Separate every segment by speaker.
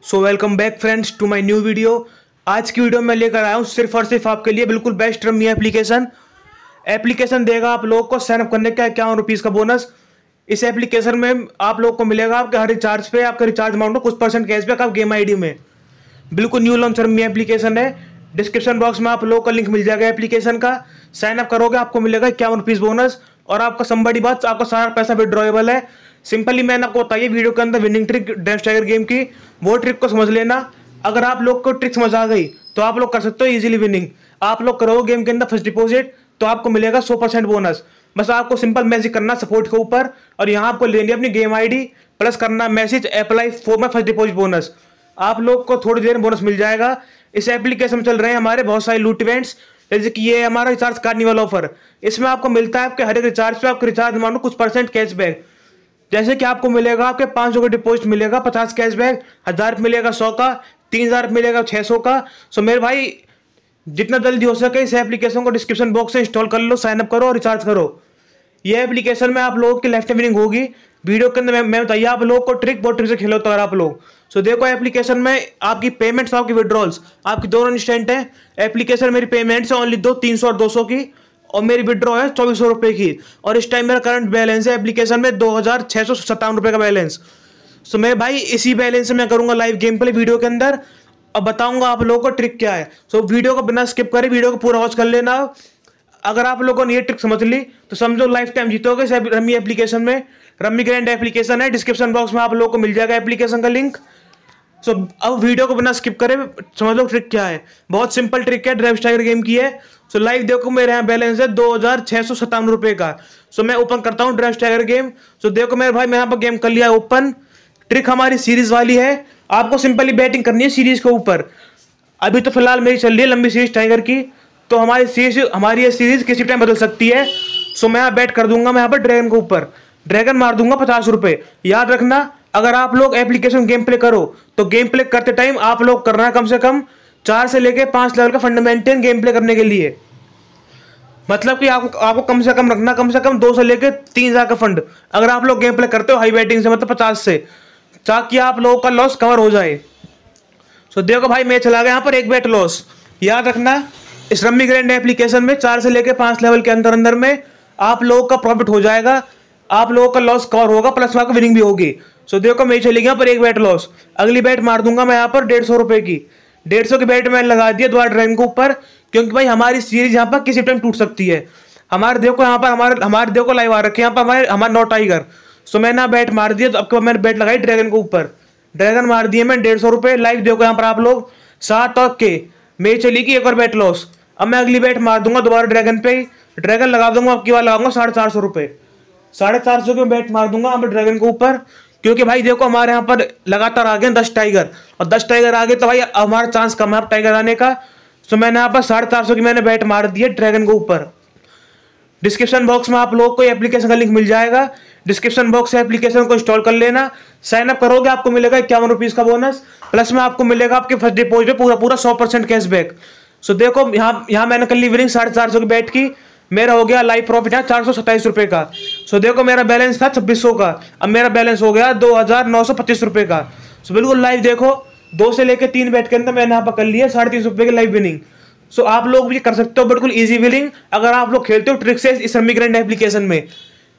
Speaker 1: So welcome back friends to my new video. आज की video में लेकर आया हूँ सिर्फ और सिर्फ आपके लिए बिल्कुल बेस्ट रमी एप्लीकेशन देगा आप लोगों को साइनअप करने का ₹51 का बोनस। इस एप्लीकेशन में आप लोग को मिलेगा आपके हर रिचार्ज पे आपका रिचार्ज अमाउंट में कुछ % कैशबैक आप गेम आईडी में। बिल्कुल न्यू लॉन्च रमी एप्लीकेशन है। डिस्क्रिप्शन बॉक्स में आप लोगों का लिंक मिल जाएगा एप्लीकेशन का। साइनअप करोगे आपको मिलेगा ₹51 बोनस और आपका संबड़ी बात आपका सारा पैसा विड्रॉएबल है। सिंपली मैंने आपको बताइए वीडियो के अंदर winning trick dress tiger game की, वो ट्रिक को समझ लेना। अगर आप लोग को ट्रिक समझ आ गई तो आप लोग कर सकते हो इजीली विनिंग। आप लोग करोगे गेम के अंदर फर्स्ट डिपॉजिट तो आपको मिलेगा 100% बोनस। बस आपको सिंपल मैसेज करना सपोर्ट के ऊपर और यहाँ आपको लेनी अपनी गेम आईडी प्लस करना message apply for my first deposit bonus. आप लोग को थोड़ी देर में बोनस मिल जाएगा। इस एप्लीकेशन में चल रहे हैं हमारे बहुत सारे लूट इवेंट्स, जैसे कि ये हमारा रिचार्ज कार्निवल ऑफर। इसमें आपको मिलता है आपके हर एक रिचार्ज पे आपके रिचार्ज अमाउंट में कुछ % कैशबैक। जैसे कि आपको मिलेगा आपके 500 का डिपॉजिट मिलेगा 50 कैशबैक, 1000 मिलेगा 100 का, 3000 मिलेगा 600 का। सो मेरे भाई जितना जल्दी हो सके इस एप्लीकेशन को डिस्क्रिप्शन बॉक्स से इंस्टॉल कर लो, साइन अप करो और रिचार्ज करो। ये एप्लीकेशन में आप लोगों की लाइफ टाइम विनिंग होगी। वीडियो के अंदर मैं बताइए आप लोगों को ट्रिक बहुत ट्रिक से खेलो तो अगर आप लोग। सो देखो एप्लीकेशन में आपकी पेमेंट्स आपकी विड्रॉल्स आपकी दोनों इंस्टेंट है। एप्लीकेशन मेरी पेमेंट्स है ओनली 300 और 200 की और मेरी विड्रॉ है ₹2400 की। और इस टाइम मेरा करंट बैलेंस है एप्लीकेशन में ₹2657 का बैलेंस। सो मेरे भाई इसी बैलेंस से मैं करूंगा लाइव गेम प्ले वीडियो के अंदर और बताऊंगा आप लोगों को ट्रिक क्या है। सो वीडियो को बिना स्किप करे वीडियो को पूरा वॉच कर लेना। अगर आप लोगों ने ये ट्रिक समझ ली तो समझो लाइफ टाइम जीतोगे इस रमी एप्लीकेशन में। रमी ग्रैंड एप्लीकेशन है, डिस्क्रिप्शन बॉक्स में आप लोगों को मिल जाएगा एप्लीकेशन का लिंक। सो अब वीडियो को बिना स्किप करे समझ लो ट्रिक क्या है। बहुत सिंपल ट्रिक है, ड्रेस टाइगर गेम की है। सो लाइव देखो मेरे यहाँ बैलेंस है ₹2657 का। सो मैं ओपन करता हूँ ड्रेस टाइगर गेम। सो देखो मेरे भाई मैं यहाँ पर गेम कर लिया ओपन। ट्रिक हमारी सीरीज वाली है, आपको सिंपली बैटिंग करनी है सीरीज के ऊपर। अभी तो फिलहाल मेरी चल रही है लंबी सीरीज टाइगर की, तो हमारी ये सीरीज किसी टाइम बदल सकती है। सो मैं यहाँ बैट कर दूंगा, मैं यहाँ पर ड्रैगन के ऊपर ड्रैगन मार दूंगा ₹50। याद रखना अगर आप लोग एप्लीकेशन गेम प्ले करो तो गेम प्ले करते टाइम आप लोग करना है कम से कम 4 से लेके 5 लेवल का फंडामेंटल गेम प्ले करने के लिए। मतलब कि आपको कम से कम रखना कम से कम 2 से लेके 3000 का फंड अगर आप लोग गेम प्ले करते हो हाई बैटिंग से, मतलब 50 से, ताकि आप लोगों का लॉस कवर हो जाए। सो देखो भाई मैं चला गया यहाँ पर एक बैट लॉस। याद रखना इस रमी ग्रैंड एप्लीकेशन में 4 से लेके 5 लेवल के अंदर में आप लोगों का प्रॉफिट हो जाएगा, आप लोगों का लॉस कवर होगा प्लस आपका विनिंग भी होगी। सो देखो मैं चली गया पर एक बैट लॉस। अगली बैट मार दूंगा मैं यहाँ पर ₹150 की। 150 की बैट मैंने लगा दिया दोबारा ड्रैगन के ऊपर, क्योंकि भाई हमारी सीरीज यहाँ पर किसी टाइम टूट सकती है। हमारे देखो यहाँ पर हमारे देखो लाइव आ रखे हैं यहाँ पर हमारे नौ टाइगर। सो मैंने यहाँ बैट मार दिया, तो अब मैंने बैट लगाई ड्रैगन के ऊपर, ड्रैगन मार दिए मैं ₹150। लाइव देखो यहाँ पर आप लोग 7 और के मेरी चली गई एक और बैट लॉस। अब मैं अगली बैट मार दूंगा दोबारा ड्रैगन पे ही, ड्रैगन लगा दूंगा, अब की बार लगाऊंगा ₹450। ₹450 की बैट मार दूंगा यहाँ पर ड्रैगन के ऊपर, क्योंकि भाई देखो हमारे यहाँ पर लगातार आ गए 10 टाइगर और 10 टाइगर आ गए तो भाई हमारा चांस कम है टाइगर आने का। सो मैंने यहाँ पर 450 की मैंने बैट मार दी है ड्रैगन के ऊपर। डिस्क्रिप्शन बॉक्स में आप लोगों को एप्लीकेशन का लिंक मिल जाएगा, डिस्क्रिप्शन बॉक्स से एप्लीकेशन को इंस्टॉल कर लेना। साइन अप करोगे आपको मिलेगा ₹51 का बोनस, प्लस में आपको मिलेगा आपके फर्स्ट डिपॉजिट पे पूरा 100% कैशबैक। सो देखो यहाँ मैंने कर ली विनिंग 450 की बैट की, मेरा हो गया लाइव प्रॉफिट है ₹427 का। सो देखो मेरा बैलेंस था 2600 का, अब मेरा बैलेंस हो गया ₹2925 का। सो बिल्कुल लाइव देखो 2 से लेकर 3 बैट के अंदर मैंने यहाँ पर कर लिया ₹350 की लाइव विनिंग। सो आप लोग भी कर सकते हो बिल्कुल इजी विनिंग अगर आप लोग खेलते हो ट्रिक से इस रमी ग्रैंड एप्लीकेशन में।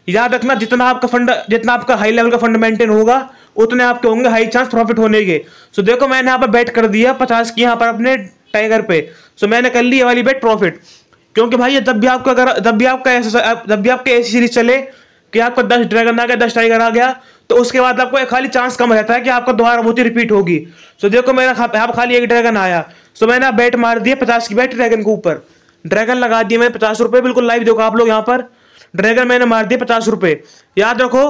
Speaker 1: याद रखना जितना आपका हाई लेवल का फंड मेंटेन होगा उतने आपके होंगे हाई चांस प्रॉफिट होने के। सो देखो मैंने यहाँ पर बैट कर दिया 50 की यहाँ पर अपने टाइगर पे। सो मैंने कर ली ये वाली बैट प्रॉफिट, क्योंकि भाई जब भी आपका ऐसी सीरीज चले कि आपका 10 ड्रैगन आ गया 10 टाइगर आ गया, तो उसके बाद आपको खाली चांस कम रहता है कि आपका दोबारा बहुत ही रिपीट होगी। सो देखो मेरा यहाँ पर खाली एक ड्रैगन आया। सो मैंने बैट मार दिया 50 की बैट ड्रैगन के ऊपर, ड्रैगन लगा दिया मैंने ₹50। बिल्कुल लाइव देखो आप लोग यहाँ पर ड्रैगन मैंने मार दिया ₹50। याद रखो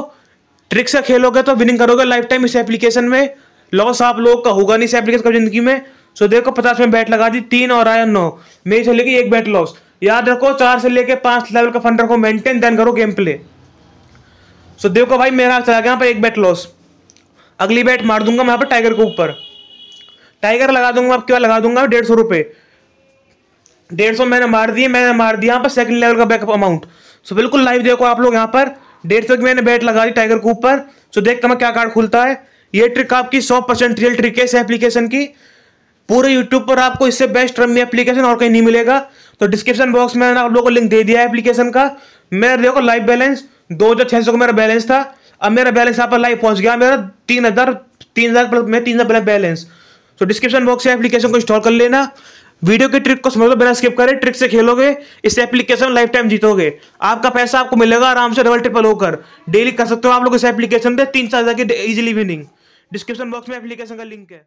Speaker 1: ट्रिक से खेलोगे तो विनिंग करोगे लाइफ टाइम इस एप्लीकेशन में, लॉस आप लोग का होगा नहीं इस एप्लीकेशन का जिंदगी में। सो देखो 50 में बैट लगा दी 3 और आया 9, मेरी चली गई एक बैट लॉस। याद रखो 4 से लेके 5 लेवल का फंड रखो मेंटेन, देन करो गेम प्ले। सो देखो भाई मेरा चला गया यहाँ पर एक बैट लॉस। अगली बैट मार दूंगा मैं यहाँ पर टाइगर के ऊपर, टाइगर लगा दूंगा, अब क्या लगा दूंगा ₹150। 150 मैंने मार दिया यहाँ पर सेकंड लेवल का बैकअप अमाउंट। सो बिल्कुल लाइव देखो आप लोग यहाँ पर 150 की मैंने बैट लगा दी टाइगर के ऊपर। सो देखता मैं क्या कार्ड खुलता है। ये ट्रिक आपकी 100% रियल ट्रिक है इस एप्लीकेशन की। पूरे यूट्यूब पर आपको इससे बेस्ट रमी एप्लीकेशन और कहीं नहीं मिलेगा। तो डिस्क्रिप्शन बॉक्स में मैंने आप लोगों को लिंक दे दिया है एप्लीकेशन का। मेरा देखो लाइव बैलेंस 2600 का मेरा बैलेंस था। अब मेरा बैलेंस यहाँ पर लाइव पहुंच गया, मेरा 3000 बैलेंस। तो डिस्क्रिप्शन बॉक्स से एप्लीकेशन को इंस्टॉल कर लेना। वीडियो की ट्रिक को समझ लो, बिना स्किप करे ट्रिक से खेलोगे, इस एप्लीकेशन लाइफ टाइम जीतोगे। आपका पैसा आपको मिलेगा आराम से डबल ट्रिपल होकर। डेली कर सकते हो आप लोग इस एप्लीकेशन पे 3-4 हज़ार की इजीली विनिंग। डिस्क्रिप्शन बॉक्स में एप्लीकेशन का लिंक है।